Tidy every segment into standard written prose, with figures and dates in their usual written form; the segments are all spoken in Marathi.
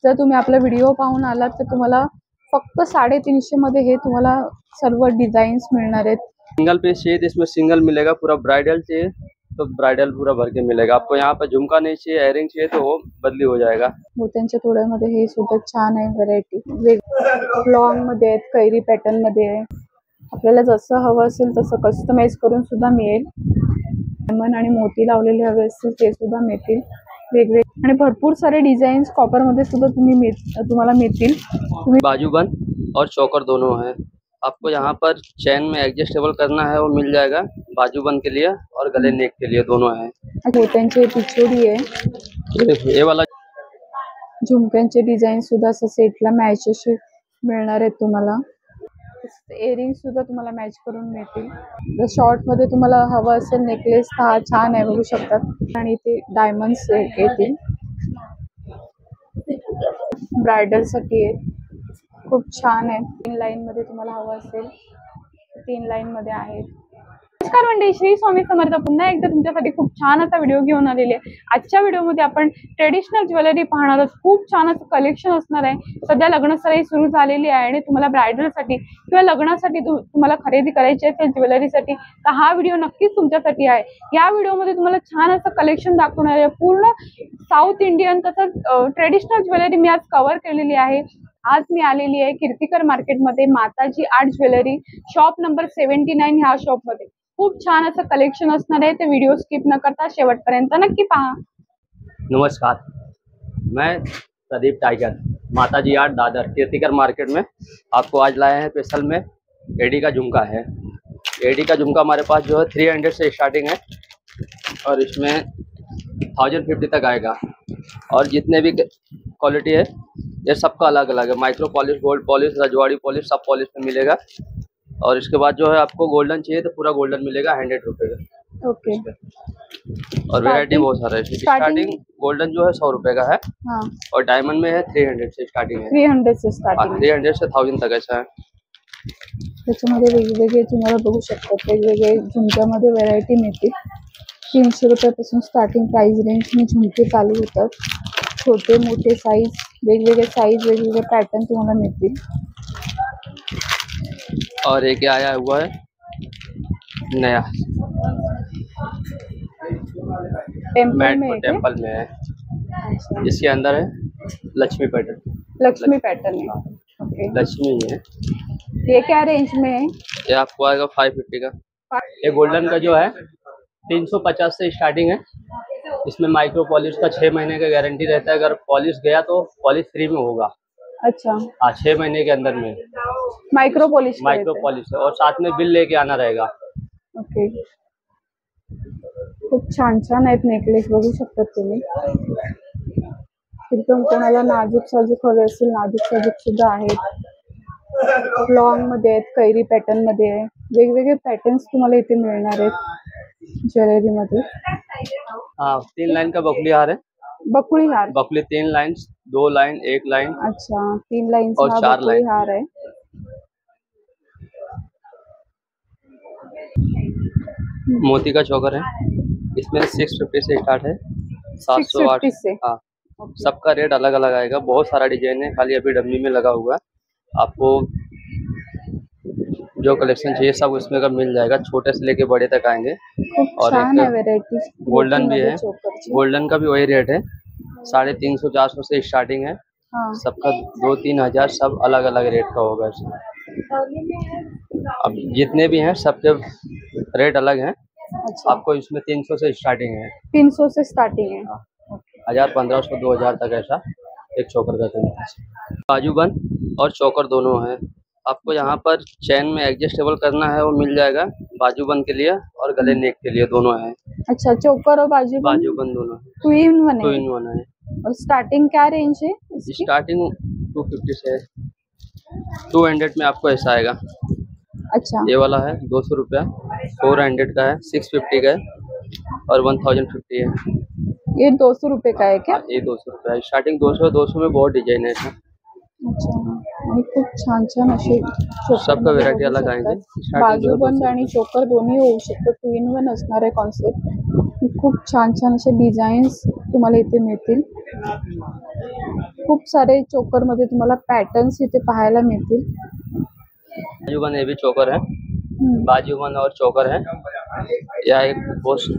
जर तुम्ही आपला व्हिडिओ पाहून आलात तर तुम्हाला फक्त 350 मध्ये हे तुम्हाला सर्व डिजाइन्स मिळणार आहेत। सिंगल पीस चाहिए तो इसमें सिंगल मिलेगा, पूरा ब्राइडल चाहिए तो ब्राइडल पूरा भर के मिलेगा आपको। यहाँ पे झुमका नहीं चाहिए, एयरिंग चाहिए तो वो बदली हो जाएगा। मोत्यांच्या तोड्यामध्ये हे सुद्धा छान आहे व्हरायटी, लॉंग मध्ये आहेत, कैरी पॅटर्न मध्ये आहे। आपल्याला जसं हवं असेल तसं कस्टमाइज करून सुद्धा मिळेल। डायमंड आणि मोती लावलेले हवे असतील ते सुद्धा मिळतील वेगवेगळे, आणि भरपूर सारे डिझाईन्स कॉपर मध्ये सुद्धा तुम्हाला मिळतील। बाजूबंद और चौकर दोनों है। आपको यहाँ पर चैन में एडजस्टेबल करना है वो मिल जाएगा, बाजूबंद के लिए और गले नेक के लिए दोनों है। मोत्यांची पिछोडी आहे, ये वाला झुमक्यांचे डिझाईन सुद्धा असं सेटला मॅच असे मिळणार आहेत तुम्हाला। इयरिंग सुद्धा तुम्हाला मॅच करून मिळतील। जर शॉर्ट मध्ये तुम्हाला हवं असेल नेकलेस हा छान आहे, बघू शकतात। आणि ते डायमंड्स येतील ब्राइडल साठी, खूप छान आहे। 3 लाईन मध्ये तुम्हाला हवं असेल 3 लाईन मध्ये आहेत। नमस्कार मंडळी, श्री स्वामी समर्थ। पुन्हा एकदा तुमच्यासाठी खूप छान असा व्हिडिओ घेऊन आलेले आहे। आजच्या व्हिडिओमध्ये आपण ट्रेडिशनल ज्वेलरी पाहणार आहोत। खूप छान असं कलेक्शन असणार आहे। सध्या लग्नसराई सुरू झालेली आहे आणि तुम्हाला ब्रायडलसाठी किंवा लग्नासाठी तुम्हाला खरेदी करायची असेल ज्वेलरीसाठी तर हा व्हिडिओ नक्कीच तुमच्यासाठी आहे। या व्हिडिओमध्ये तुम्हाला छान असं कलेक्शन दाखवणार आहे। पूर्ण साऊथ इंडियन तसंच ट्रेडिशनल ज्वेलरी मी आज कव्हर केलेली आहे। आज मी आलेली आहे कीर्तिकर मार्केटमध्ये, माताजी आर्ट ज्वेलरी शॉप नंबर 79 ह्या शॉपमध्ये। खूप छान असं कलेक्शन असणार आहे, ते व्हिडिओ स्किप न करता शेवटपर्यंत नक्की पहा। नमस्कार, मैं प्रदीप टाइगर, माताजी आर्ट दादर कीर्तिकर मार्केट में आपको आज लाए हैं। स्पेशल में एडी का झुमका है। एडी का झुमका हमारे पास जो है 300 से स्टार्टिंग है और इसमें 1050 तक आएगा। और जितने भी क्वालिटी है ये सबका अलग अलग है। माइक्रो पॉलिश, गोल्ड पॉलिश, रजवाड़ी पॉलिश, सब पॉलिश में मिलेगा। और इसके बाद जो है आपको गोल्डन चाहिए तो पूरा गोल्डन मिलेगा 100 रुपये का। ओके। और वैरायटी बहुत सारा है। स्टार्टिंग गोल्डन जो है 100 रुपये का है। हाँ। और डायमंड में है 300 से स्टार्टिंग है। 300 से स्टार्टिंग, 300 से 1000 तक ऐसा है। त्याच्यामध्ये वेगवेगळे तुम्हाला बघू शकता, वेगवेगळे झुमक्यामध्ये व्हरायटी मिळते। 300 रुपयापासून स्टार्टिंग प्राइस रेंज में झुमके चालू होतात। छोटे मोठे साइज, वेगवेगळे साइज, वेगवेगळे पॅटर्न तुम्हाला मिळतील। और एक आया हुआ है नया, टेम्पल में है। इसके अंदर है लक्ष्मी पैटर्न। लक्ष्मी पैटर्न है। ओके। लक्ष्मी है। ये क्या रेंज में है? ये आपको आएगा 550 का। ये गोल्डन का जो है 350 से स्टार्टिंग है। इसमें माइक्रो पॉलिश का 6 महीने का गारंटी रहता है। अगर पॉलिश गया तो पॉलिश फ्री में होगा। अच्छा। हाँ, 6 महीने के अंदर में माइक्रो पॉलिश है और साथ में बिल लेके आना रहेगा। ओके। खूप छान छान आहेत नेकलेस, बघू शकतात तुम्ही। एकदम कोणाला नाजूक साजूक हवे असेल नाजूक साजूक सुद्धा आहेत। लॉंग मध्ये आहेत, कैरी पॅटर्न मध्ये आहे। वेगवेगळे पॅटर्न्स तुम्हाला इथे मिळणार आहेत ज्वेलरी मध्ये। हाँ, 3 लाइन का बकुली हार है। बकुली हार, बकुली 3 लाइन, 2 लाइन, 1 लाइन। अच्छा, 3 लाइन और 4 लाइन हार है। मोती का चोकर है। इसमें 650 से स्टार्ट है, 700, 800 से। हाँ, सबका रेट अलग अलग आएगा। बहुत सारा डिजाइन है, खाली अभी डब्बी में लगा हुआ है। आपको जो कलेक्शन चाहिए सब इसमें का मिल जाएगा, छोटे से लेके बड़े तक आएंगे। और एक गोल्डन भी है, गोल्डन का भी वही रेट है, 350 400 से स्टार्टिंग है। हाँ। सबका 2-3 हजार सब अलग अलग रेट का होगा इसमें। अब जितने भी हैं सबके रेट अलग हैं। अच्छा। आपको इसमें 300 से स्टार्टिंग है। 300 से स्टार्टिंग है। 1000, 1500, 2000 तक ऐसा एक चोकर का है। बाजूबंद और चोकर दोनों है। आपको यहाँ पर चैन में एडजस्टेबल करना है वो मिल जाएगा, बाजूबंद के लिए और गले नेक के लिए दोनों है। अच्छा, चोकर और बाजूबंद दोनों 2 in 1 है। और स्टार्टिंग क्या रेंज है? स्टार्टिंग 250 से है। 200 में आपको ऐसा आएगा। अच्छा। ये वाला है 200 रुपया, 400 का है, 650 का है और 1050 है। ये 200 रुपये का है क्या? ये 200 रुपया है। स्टार्टिंग 200 में बहुत डिजाइन है ऐसा। अच्छा, आणि खूप छान छान असे सबका व्हरायटी अलग आएंगे। बाजूबंद आणि चोकर दोन्ही होऊ शकतं। 2 in 1 असणार आहे कॉन्सेप्ट। खूप छान छान असे डिझाईन्स तुम्हाला इथे मिळतील। खूप सारे चोकर मध्ये तुम्हाला पॅटर्न्स इथे पाहायला मिळतील. बाजूबन ये भी चोकर है, बाजूबन और चोकर है। यह एक पोस्ट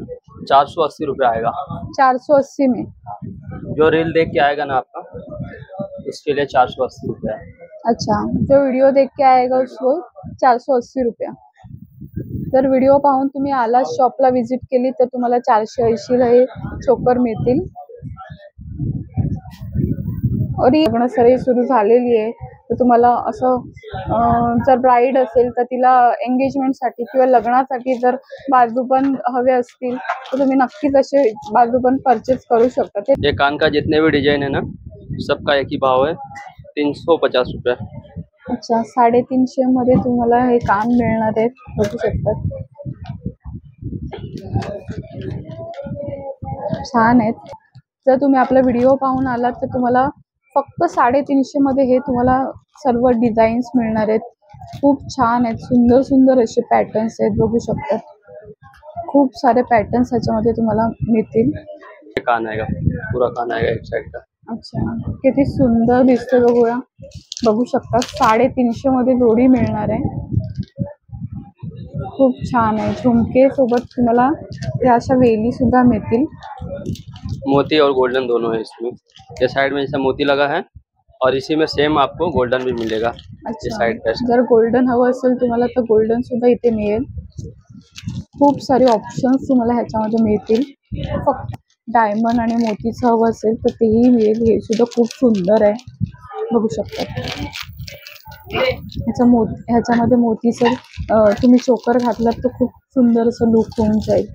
480 रुपये आएगा। 480 में. जो रील देख के आएगा ना आपका, उसके लिए 480 रुपये है। अच्छा, जो व्हिडिओ देख के आएगा उसको 480 रुपया. जर व्हिडिओ पाहून तुम्ही आला शॉपला व्हिजिट केली तर तुम्हाला 480 ला हे चोकर मिळतील. आणि लग्न सराई सुरू झालेली आहे तर तुम्हाला असं जर ब्राईड असेल तर तिला एंगेजमेंटसाठी किंवा लग्नासाठी जर बाजूबंद हवे असतील तर तुम्ही नक्कीच असे बाजूबंद परचेस करू शकता. ये कान का जितने भी डिजाइन है ना, सबका एक ही भाव है, 350 रुपये. अच्छा, 350 मध्ये तुम्हाला हे कान मिळणार आहेत, बघू शकतात. छान आहेत. जर तुम्ही आपला व्हिडिओ पाहून आलात तर तुम्हाला फक्त 350 मध्ये हे तुम्हाला सर्व डिझाईन्स मिळणार आहेत. खूप छान आहेत, सुंदर सुंदर असे पॅटर्न्स आहेत, बघू शकतात. खूप सारे पॅटर्न्स ह्याच्यामध्ये तुम्हाला मिळतील. कान आएगा, पूरा कान आएगा एक साइड का. अच्छा, किती सुंदर दिसते बघूया, बघू शकता. 350 मध्ये जोडी मिळणार आहे. खूप छान आहे. झुमके सोबत तुम्हाला या अशा वेली सुद्धा मिळतील. मोती और गोल्डन दोनों है इसमें. ये साइड में जैसा मोती लगा है और इसी में सेम आपको गोल्डन भी मिलेगा. ये साइड पे जर गोल्डन हवं असेल तुम्हाला तर गोल्डन सुद्धा इथे मिळेल. खूप सारे ऑप्शन्स तुम्हाला ह्याच्यामध्ये मिळतील. फक्त डायमंड आणि मोतीचं हवं असेल तर तेही मिळेल. हे सुद्धा खूप सुंदर आहे, बघू शकता. ह्याच्यामध्ये मोतीचं तुम्ही चोकर घातलात तर खूप सुंदर असं लुक होऊन जाईल.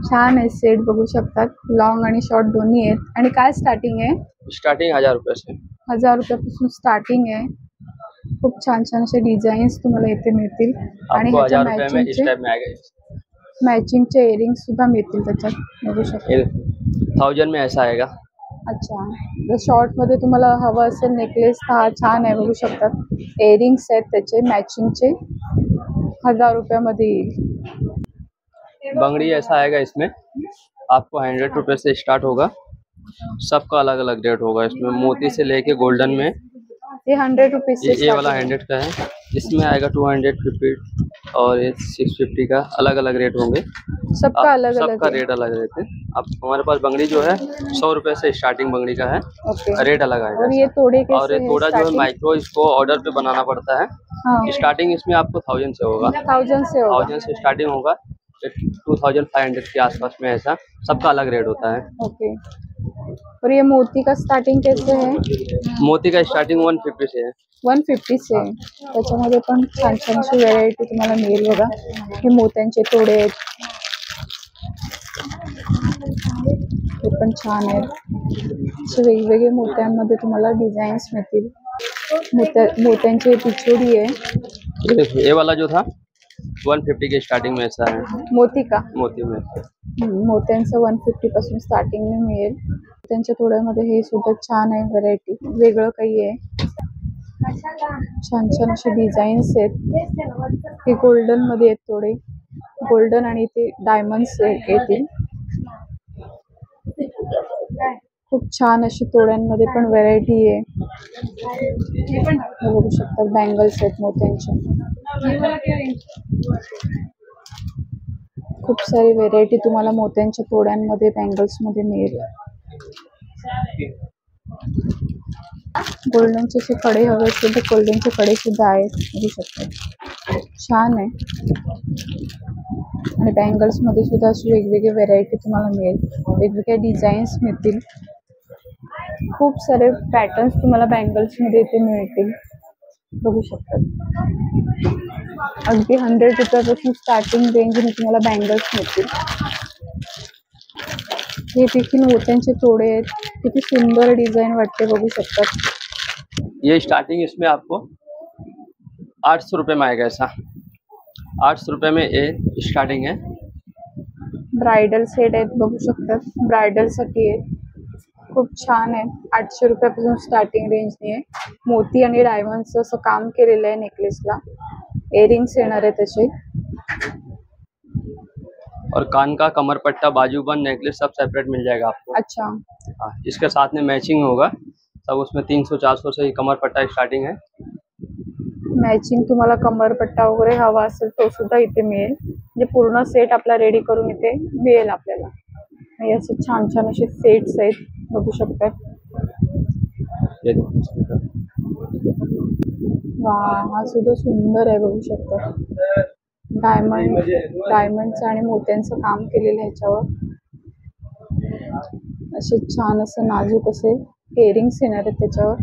छान आहे सेट, बघू शकतात. लॉंग आणि शॉर्ट दोन्ही आहेत. आणि काय स्टार्टिंग आहे? स्टार्टिंग 1000 रुपये से. 1000 रुपयापासून स्टार्टिंग आहे. खूप छान छान असे डिझाईन्स तुम्हाला इथे मिळतील. आणि ह्याच्या मॅचिंगचे इयरिंग्स सुद्धा मिळतील त्याच्यात, बघू शकता. 1000 में ऐसा आएगा. अच्छा, जर शॉर्ट मध्ये तुम्हाला हवं असेल नेकलेस तर हा छान आहे, बघू शकतात. इयरिंग्स आहेत त्याचे मॅचिंगचे, 1000 रुपयामध्ये येईल. बंगड़ी ऐसा आएगा, इसमें आपको 100 रुपये से स्टार्ट होगा. सबका अलग अलग रेट होगा. इसमें मोती से लेके गोल्डन में ये 100 रुपीज से ये वाला 100 का है. इसमें आएगा 250 और ये 650 का. अलग अलग रेट होंगे. सबका अलग अलग सबका रेट अलग रहते हैं. अब हमारे पास बंगड़ी जो है 100 रुपये से स्टार्टिंग बंगड़ी का है. ओके. रेट अलग आएगा. और ये तोड़े कैसे और ये थोड़ा जो है माइक्रो, इसको ऑर्डर पे बनाना पड़ता है. हाँ. स्टार्टिंग इसमें आपको 1000 से होगा. 1000 से होगा. 1000 से स्टार्टिंग होगा. 2500 के आसपास में. ऐसा सबका अलग रेट होता है. ओके. और ये मोती का स्टार्टिंग कैसे है? मोती का स्टार्टिंग 150 से है. 150 से. त्याच्यामध्ये पण छान छान अशी व्हेरायटी तुम्हाला मिळेल बघा. हे मोत्यांचे तोडे आहेत, हे पण छान आहेत. असे वेगवेगळे मोत्यांमध्ये तुम्हाला डिझाईन्स मिळतील. मोत्यांची पिछोडी आहे. ये वाला जो था 150 के स्टार्टिंग में ऐसा है. मोती का? मोती में मोत्यांचं 150 पासून स्टार्टिंग में मिळेल. त्यांच्या तोड्यामध्ये हे सुद्धा छान आहे, व्हरायटी वेगळं काही आहे. छान छान असे डिझाईन्स आहेत. हे गोल्डन मध्ये आहेत तोडे, गोल्डन आणि ते डायमंड्स येतील. खूप छान अशी तोड्यांमध्ये पण व्हरायटी आहे, बघू शकता. बँगल्स आहेत मोत्यांचे. खूप सारी व्हेरायटी तुम्हाला मोत्यांच्या तोड्यांमध्ये, बँगल्स मध्ये मिळेल. गोल्डनचे असे कडे हवे असतील तर गोल्डनचे कडे सुद्धा आहेत, बघू शकता. छान आहे. आणि बँगल्स मध्ये सुद्धा अशी वेगवेगळी व्हेरायटी तुम्हाला मिळेल. वेगवेगळ्या डिझाईन्स मिळतील. खूप सारे पॅटर्न्स तुम्हाला बँगल्स मध्ये इथे मिळतील, बघू शकता. अगदी 100 रुपयापासून स्टार्टिंग रेंजने तुम्हाला बँगल्स मिळतील. हे देखील मोत्यांचे तोडे आहेत. किती सुंदर डिझाईन वाटते, बघू शकतात. ये स्टार्टिंग इसमें आपको 800 रुपये में आएगा. ऐसा 800 रुपये में ये स्टार्टिंग है. ब्राइडल सेट आहेत, बघू शकतात. ब्राइडल साठी आहे. खूप छान आहे. 800 रुपयापासून स्टार्टिंग रेंजने आहे. मोती आणि डायमंडचं असं काम केलेलं आहे नेकलेसला. इयरिंग्स येणार आहे त्याचे. और कान का, कमर पट्टा, बाजूबंद, नेकलेस सब सेपरेट मिल जाएगा आपको. अच्छा, इसके साथ में मैचिंग होगा सब, उसमें 300-400 से ही कमर पट्टा स्टार्टिंग है। मॅचिंग तुम्हाला कमरपट्टा वगैरे हवा असेल तो सुद्धा इथे मिळेल, म्हणजे पूर्ण सेट आपला रेडी करून इथे मिळेल आपल्याला। आणि असे छान छान असे सेट्स आहेत बघू शकता। ये देखो, वा, हा सुद्धा सुंदर आहे बघू शकता। डायमंडचं आणि मोत्यांचं काम केलेलं आहे ह्याच्यावर। असे छान असं नाजूक असे इयरिंग्स येणार आहेत त्याच्यावर,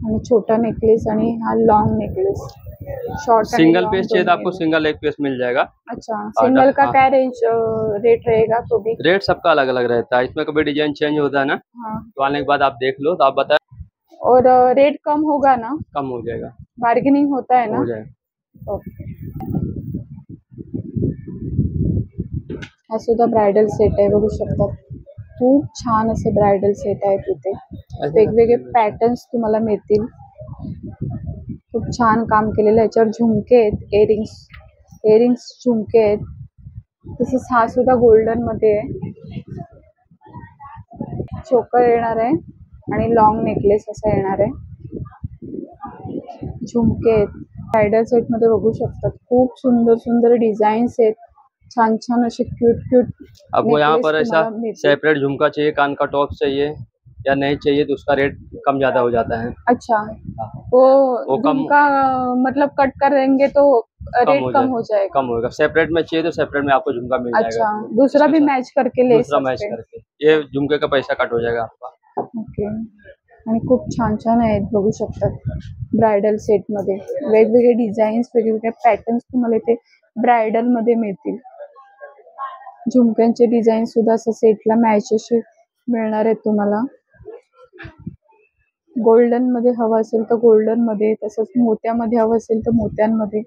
आणि छोटा नेकलेस आणि हा long necklace short. Single piece चाहिए तो आपको सिंगल एक पीस मिल जाएगा। अच्छा, सिंगल का हाँ। क्या रेट रहेगा तो भी? रेट सबका अलग अलग रहता है, इसमें कभी डिजाइन चेंज होता है ना, हाँ। तो आने के बाद आप देख लो तो आप बताए। और रेट कम होगा ना? कम हो जाएगा, बार्गेनिंग होता है ना? हो जाएगा। ओके। हा सुद्धा ब्रायडल सेट आहे बघू शकता। खूप छान असे ब्रायडल सेट आहेत इथे, वेगवेगळे पॅटर्न्स तुम्हाला मिळतील। खूप छान काम केलेलं आहे, याच्यावर झुमके आहेत, इयरिंग्स झुमके आहेत। तसंच हा सुद्धा गोल्डन मध्ये आहे, चोकर येणार आहे आणि लॉंग नेकलेस असा येणार आहे। झुमके आहेत ब्रायडल सेट मध्ये बघू शकतात। खूप सुंदर सुंदर डिझाईन्स आहेत, छान छान असे क्यूट आपको यहाँ पर ऐसा सेपरेट झुमका चाहिए, कान का टॉप चाहिए या नहीं चाहिए तो उसका रेट कम ज्यादा हो जाता है। अच्छा, वो झुमका मतलब कट करेंगे तो रेट कम हो जाएगा? कम होगा। सेपरेट में चाहिए तो सेपरेट में आपको झुमका मिल जाएगा। अच्छा, दूसरा भी मैच करके ले दूसरा मैच सकते हैं। करके ये झुमके का पैसा कट हो जाएगा आपका। ओके। आणि खूप छान छान आहेत बघू शकतात ब्रायडल सेट मध्ये। वेगवेगळे डिझाईन्स, वेगवेगळे पॅटर्न्स तुम्हाला इथे ब्रायडल मध्ये मिळतील। झुमक्यांचे डिझाईन सुद्धा असं सेटला मॅच असे मिळणार आहेत तुम्हाला। गोल्डन मध्ये हवं असेल तर गोल्डन मध्ये, तसंच मोत्यामध्ये हवं असेल तर मोत्यांमध्ये,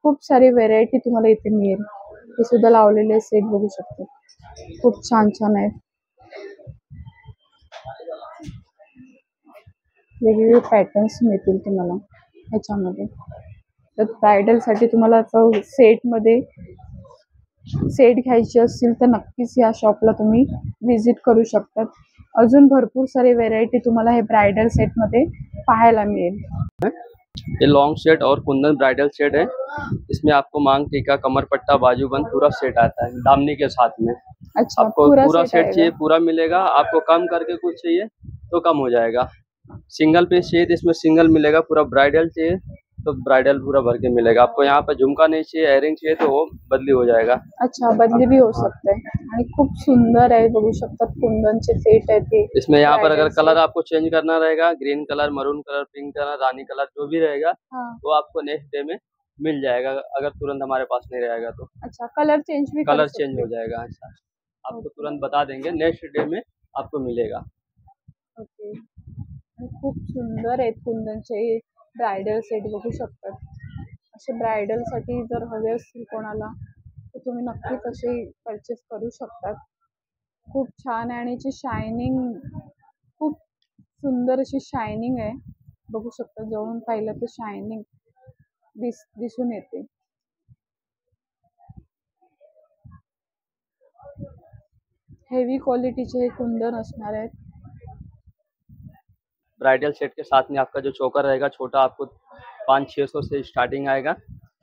खूप सारी व्हेरायटी तुम्हाला इथे मिळेल। हे सुद्धा लावलेले सेट बघू शकता, खूप छान छान आहेत। वेगवेगळे पॅटर्न्स मिळतील तुम्हाला ह्याच्यामध्ये। तर ब्रायडल साठी तुम्हाला सेट मध्ये सेट घ्यायचे असतील तर नक्कीच या शॉपला तुम्ही विजिट करू शकतात। अजून भरपूर सारी व्हेरायटी तुम्हाला हे ब्रायडल सेट मध्ये पाहायला मिळेल। ये लॉन्ग सेट और कुंदन ब्राइडल सेट है। इसमें आपको मांग टीका, कमर पट्टा, बाजूबंद पूरा सेट आता है दामनी के साथ में। अच्छा, आपको पूरा सेट चाहिए, आएगा। पूरा मिलेगा। आपको कम करके कुछ चाहिए तो कम हो जाएगा। सिंगल पीस चाहिए तो इसमें सिंगल मिलेगा। पूरा ब्राइडल चाहिए तो ब्राइडल पूरा भर के मिलेगा। आपको यहाँ पर झुमका नहीं चाहिए, एयरिंग चाहिए तो वो बदली हो जाएगा। अच्छा, बदली भी हो सकता है। आणि खूप सुंदर आहे बघू शकतात, कुंदनचे सेट आहे ते। इसमें यहाँ पर अगर bridal कलर set। आपको चेंज करना रहेगा, ग्रीन कलर, मरून कलर, पिंक कलर, रानी कलर, जो भी रहेगा हाँ। वो आपको नेक्स्ट डे में मिल जाएगा। अगर तुरंत हमारे पास नहीं रहेगा तो अच्छा, कलर चेंज भी कर कलर सकते चेंज हो जाएगा। ऐसा आपको तुरंत बता देंगे, नेक्स्ट डे में आपको मिलेगा। ओके। आणि खूप सुंदर आहेत कुंदनचे ब्रायडल सेट बघू शकतात। असे ब्रायडल साठी जर हवे असतील कोणाला तर तुम्ही नक्कीच असे परचेस करू शकतात। खूप छान आहे आणि याची शायनिंग खूप सुंदर अशी शायनिंग आहे बघू शकता। जवळून पाहिलं तर शायनिंग दिसून येते। हेवी क्वालिटीचे हे कुंदन असणार आहेत। ब्राइडल सेट के साथ में आपका जो चोकर रहेगा छोटा, आपको 500-600 से स्टार्टिंग आएगा।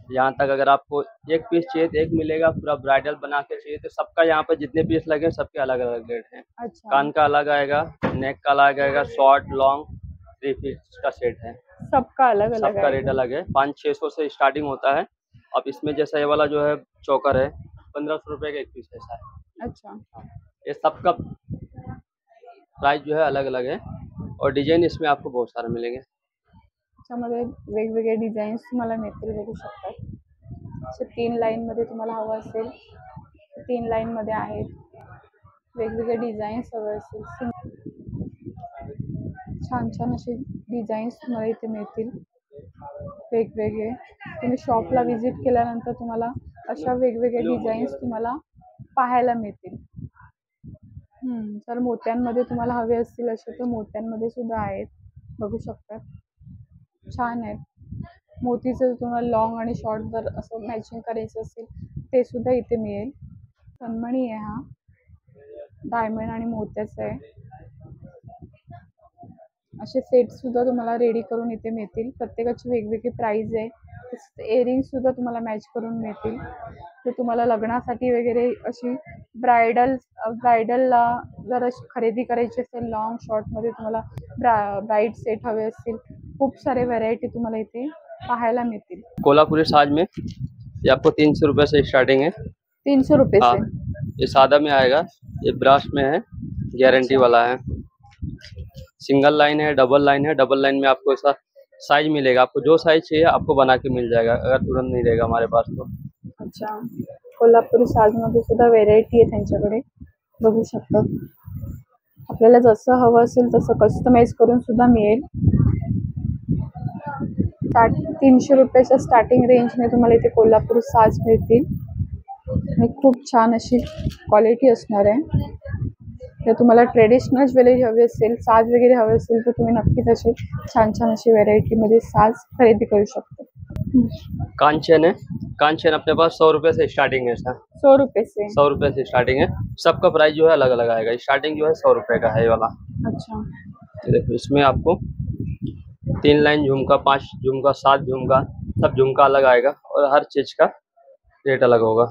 यहाँ तक अगर आपको एक पीस चाहिए तो एक मिलेगा। पूरा ब्राइडल बना के चाहिए तो सबका यहाँ पर जितने पीस लगे सबके अलग अलग रेट हैं। अच्छा, कान का अलग आएगा, नेक का अलग आएगा, शॉर्ट लॉन्ग 3 पीस का सेट है। सबका अलग अलग सबका रेट अलग है। 500-600 से स्टार्टिंग होता है। अब इसमें जैसा ये वाला जो है चोकर है 1500 रुपये का एक पीस ऐसा है। अच्छा, ये सबका प्राइस जो है अलग अलग है और डिजाइन इसमें आपको बहुत सारे मिलेंगे। त्याच्यामध्ये वेगवेगळे डिझाईन्स तुम्हाला मिळतील बघू शकतात। असे 3 लाईन मध्ये तुम्हाला हवं असेल 3 लाईन मध्ये आहेत। वेगवेगळे डिझाईन्स हवे असेल छान छान असे डिझाईन्स तुम्हाला इथे मिळतील वेगवेगळे। तुम्ही शॉपला विजिट केल्यानंतर तुम्हाला अशा वेगवेगळे डिझाईन्स तुम्हाला पाहायला मिळतील। तर मोत्यांमध्ये तुम्हाला हवे असतील असे तर मोत्यांमध्ये सुद्धा आहेत बघू शकता, छान आहेत। मोतीचं तुम्हाला लॉंग आणि शॉर्ट जर असं मॅचिंग करायचं असेल ते सुद्धा इथे मिळेल। सन्मणी आहे हा, डायमंड आणि मोत्याचं आहे. असे सेट सुद्धा तुम्हाला रेडी करून इथे मिळतील. प्रत्येकाची वेगवेगळी प्राइस आहे. इयरिंग सुद्धा तुम्हाला मॅच करून मिळतील. तर तुम्हाला लग्नासाठी वगैरे अशी ब्रायडलला जर अशी खरेदी करायची असेल लॉंग शॉर्टमध्ये तुम्हाला ब्राइड सेट हवे असतील, खूप सारे व्हरायटी तुम्हाला इथे पाहायला मिळतील. कोल्हापुरी साज में ये आपको 300 रुपये से स्टार्टिंग है। 300 रुपये हाँ, से ये सादा में आएगा, ये ब्रास में है, गारंटी वाला है। सिंगल लाइन है, डबल लाइन है। डबल लाइन में आपको ऐसा साइज मिलेगा, आपको जो साइज चाहिए आपको बना के मिल जाएगा, अगर तुरंत नहीं रहेगा हमारे पास तो। अच्छा, कोल्हापुरी साजमध्ये सुद्धा व्हेरायटी आहे त्यांच्याकडे, बघू शकता. आपल्याला जसं हवं असेल तसं कस्टमाइज करून सुद्धा मिळेल. 300 रुपयाच्या स्टार्टिंग रेंजने तुम्हाला इथे कोल्हापुरी साज मिळतील आणि खूप छान अशी क्वालिटी असणार आहे. जर तुम्हाला ट्रेडिशनल ज्वेलरी हवी असेल, साज वगैरे हवे असेल तर तुम्ही नक्कीच असे छान छान अशी व्हेरायटीमध्ये साज खरेदी करू शकता. कान चेन है, कान चेन अपने पास 100 रुपये से स्टार्टिंग है सर। 100 रुपये से 100 रुपये से स्टार्टिंग है। सबका प्राइस जो है अलग अलग आएगा। स्टार्टिंग जो है 100 रुपये का है ये वाला। अच्छा, देखो इसमें आपको 3 लाइन झुमका, 5 झुमका, 7 झुमका, सब झुमका अलग आएगा और हर चीज का रेट अलग होगा।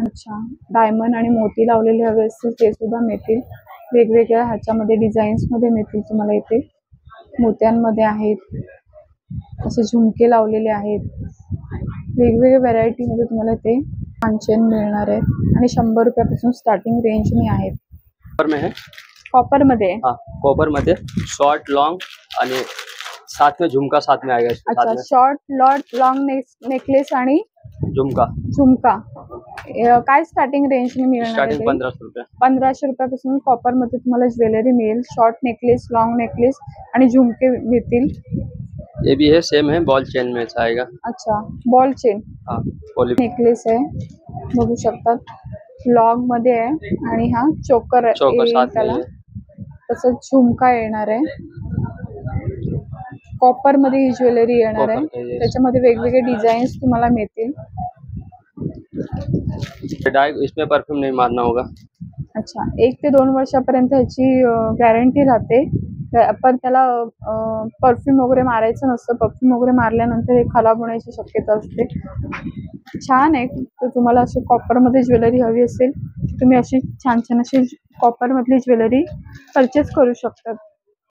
अच्छा, डायमंड आणि मोती लावलेले हवे असतील ते सुद्धा मिळतील. वेगवेगळ्या ह्याच्यामध्ये डिझाईन्समध्ये मिळतील तुम्हाला इथे. मोत्यांमध्ये आहेत, असे झुमके लावलेले आहेत. वेगवेगळ्या व्हरायटीमध्ये तुम्हाला ते कांचन मिळणार आहेत आणि 100 रुपयापासून स्टार्टिंग रेंजनी आहेत. कॉपर में है, कॉपरमध्ये. हाँ कॉपर मध्ये शॉर्ट लॉन्ग आणि साथ में झुमका साथ में आएगा इसके साथ अच्छा, में। शॉर्ट लॉंग नेकलेस आणि झुमका झुमका काय स्टार्टिंग रेंजने मिळणार स्टार्टिंग आहे? 1500 रुपये। 1500 रुपयापासून कॉपरमध्ये तुम्हाला ज्वेलरी मिळेल. शॉर्ट नेकलेस, लॉंग नेकलेस आणि झुमके मिळतील. ये भी है, सेम है, बॉल चेन में आएगा। अच्छा, बॉल चेन हाँ पॉली नेकलेस आहे, बघू शकतात. लॉंग मध्ये आहे आणि हा चोकर साथ में त्याला. है। तसंच झुमका येणार आहे. कॉपर मध्ये ही ज्वेलरी येणार आहे. कॉपर का ये। त्याच्यामध्ये वेगवेगळे डिझाईन्स तुम्हाला मिळतील. इसमें परफ्यूम नहीं मारना होगा। अच्छा, 1 ते 2 वर्षापर्यंत ह्याची गॅरंटी राहते. पण त्याला परफ्यूम वगैरे मारायचं नसतं. परफ्यूम वगैरे मारल्यानंतर हे खराब होण्याची शक्यता असते. छान आहे. तर तुम्हाला अशी कॉपरमध्ये ज्वेलरी हवी असेल तुम्ही अशी छान छान अशी कॉपरमधली ज्वेलरी परचेस करू शकता.